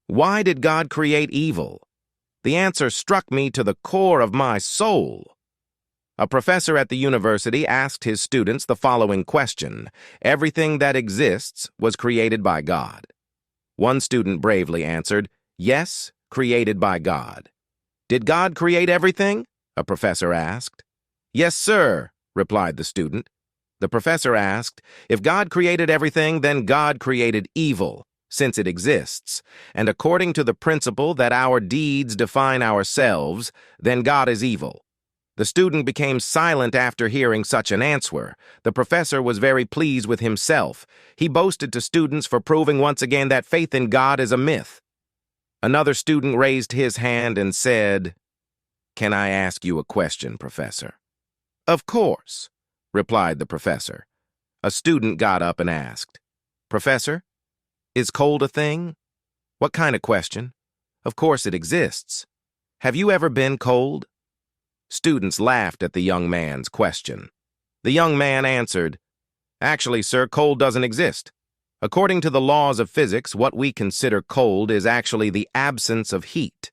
Why did God create evil? The answer struck me to the core of my soul. A professor at the university asked his students the following question: everything that exists was created by God. One student bravely answered, yes, created by God. Did God create everything? A professor asked. Yes, sir, replied the student. The professor asked, if God created everything, then God created evil, since it exists, and according to the principle that our deeds define ourselves, then God is evil. The student became silent after hearing such an answer. The professor was very pleased with himself. He boasted to students for proving once again that faith in God is a myth. Another student raised his hand and said, "Can I ask you a question, Professor?" "Of course," replied the professor. A student got up and asked, "Professor, is cold a thing?" "What kind of question?" "Of course it exists. Have you ever been cold?" Students laughed at the young man's question. The young man answered, "Actually, sir, cold doesn't exist. According to the laws of physics, what we consider cold is actually the absence of heat.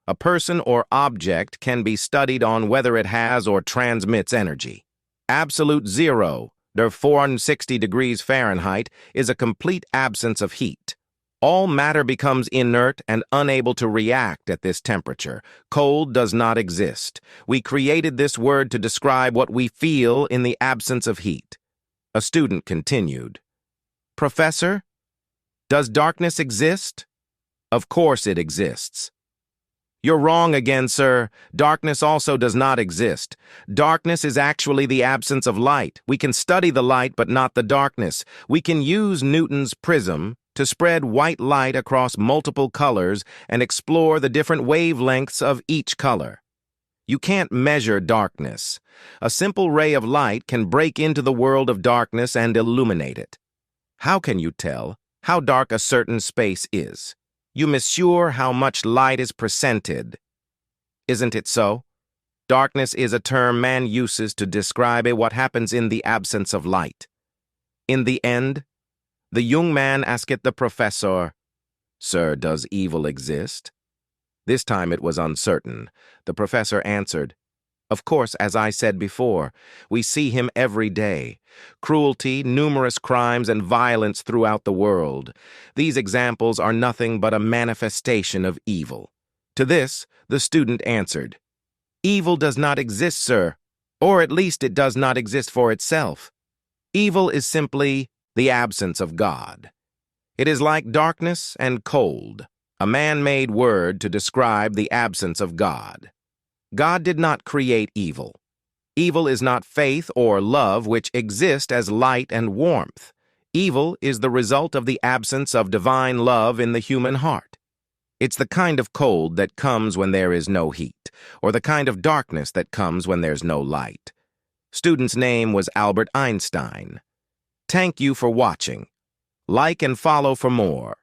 A person or object can be studied on whether it has or transmits energy. Absolute zero, der 460 degrees Fahrenheit, is a complete absence of heat. All matter becomes inert and unable to react at this temperature. Cold does not exist. We created this word to describe what we feel in the absence of heat." A student continued, "Professor, does darkness exist?" "Of course it exists." "You're wrong again, sir. Darkness also does not exist. Darkness is actually the absence of light. We can study the light, but not the darkness. We can use Newton's prism to spread white light across multiple colors and explore the different wavelengths of each color. You can't measure darkness. A simple ray of light can break into the world of darkness and illuminate it. How can you tell how dark a certain space is? You measure how much light is presented. Isn't it so? Darkness is a term man uses to describe what happens in the absence of light. In the end, the young man asked the professor, "Sir, does evil exist?" This time it was uncertain. The professor answered, "Of course, as I said before, we see him every day. Cruelty, numerous crimes, and violence throughout the world. These examples are nothing but a manifestation of evil." To this, the student answered, "Evil does not exist, sir, or at least it does not exist for itself. Evil is simply the absence of God. It is like darkness and cold, a man-made word to describe the absence of God. God did not create evil. Evil is not faith or love which exist as light and warmth. Evil is the result of the absence of divine love in the human heart. It's the kind of cold that comes when there is no heat, or the kind of darkness that comes when there's no light." Student's name was Albert Einstein. Thank you for watching. Like and follow for more.